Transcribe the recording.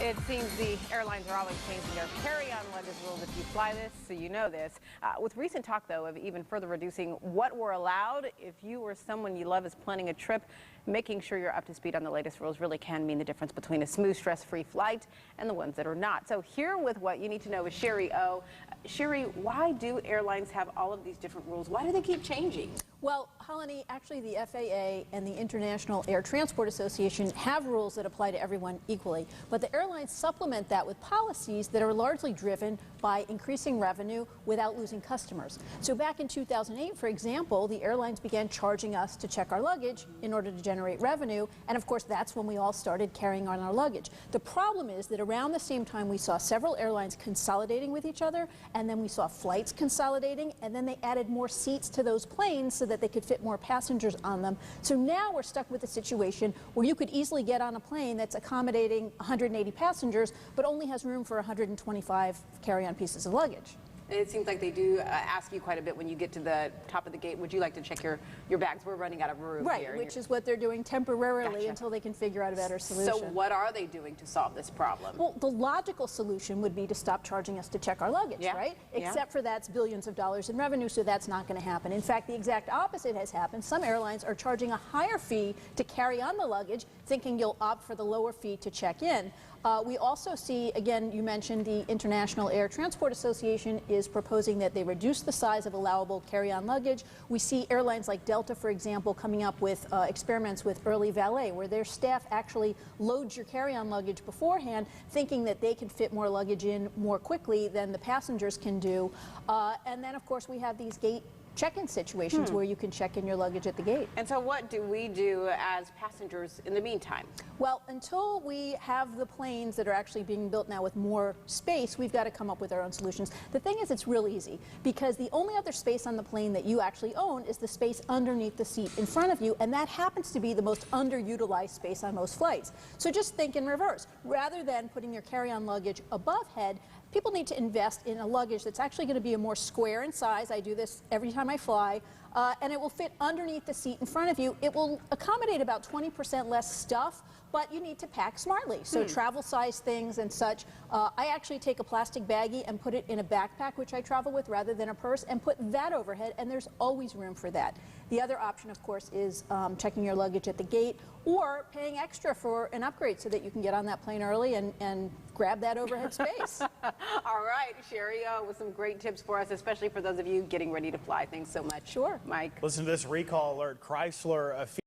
It seems the airlines are always changing their carry-on luggage rules if you fly this, so you know this. With recent talk, though, of even further reducing what we're allowed, if you or someone you love is planning a trip, making sure you're up to speed on the latest rules really can mean the difference between a smooth, stress-free flight and the ones that are not. So here with what you need to know is Shari O. Shari, why do airlines have all of these different rules? Why do they keep changing? Well, Holly, actually the FAA and the International Air Transport Association have rules that apply to everyone equally, but the airlines supplement that with policies that are largely driven by increasing revenue without losing customers. So back in 2008, for example, the airlines began charging us to check our luggage in order to generate revenue, and of course that's when we all started carrying on our luggage. The problem is that around the same time we saw several airlines consolidating with each other, and then we saw flights consolidating, and then they added more seats to those planes so that they could fit more passengers on them. So now we're stuck with a situation where you could easily get on a plane that's accommodating 180 passengers, but only has room for 125 carry-on pieces of luggage. It seems like they do ask you quite a bit when you get to the top of the gate. Would you like to check your bags? We're running out of room here. Right, which is what they're doing temporarily Gotcha. Until they can figure out a better solution. So what are they doing to solve this problem? Well, the logical solution would be to stop charging us to check our luggage, right? Except for that's billions of dollars in revenue, so that's not going to happen. In fact, the exact opposite has happened. Some airlines are charging a higher fee to carry on the luggage, thinking you'll opt for the lower fee to check in. We also see, again, you mentioned the International Air Transport Association is proposing that they reduce the size of allowable carry-on luggage. We see airlines like Delta, for example, coming up with experiments with early valet, where their staff actually loads your carry-on luggage beforehand, thinking that they can fit more luggage in more quickly than the passengers can do. And then, of course, we have these gate check-in situations where you can check in your luggage at the gate. And so what do we do as passengers in the meantime? Well, until we have the planes that are actually being built now with more space, we've got to come up with our own solutions. The thing is, it's real easy, because the only other space on the plane that you actually own is the space underneath the seat in front of you, and that happens to be the most underutilized space on most flights. So just think in reverse. Rather than putting your carry-on luggage above head, people need to invest in a luggage that's actually going to be a more square in size. I do this every time I fly, and it will fit underneath the seat in front of you. It will accommodate about 20% less stuff, but you need to pack smartly. So travel size things and such. I actually take a plastic baggie and put it in a backpack, which I travel with, rather than a purse, and put that overhead, and there's always room for that. The other option, of course, is checking your luggage at the gate, or paying extra for an upgrade so that you can get on that plane early and grab that overhead space. All right, Shari, with some great tips for us, especially for those of you getting ready to fly. Thanks so much. Sure. Mike. Listen to this recall alert. Chrysler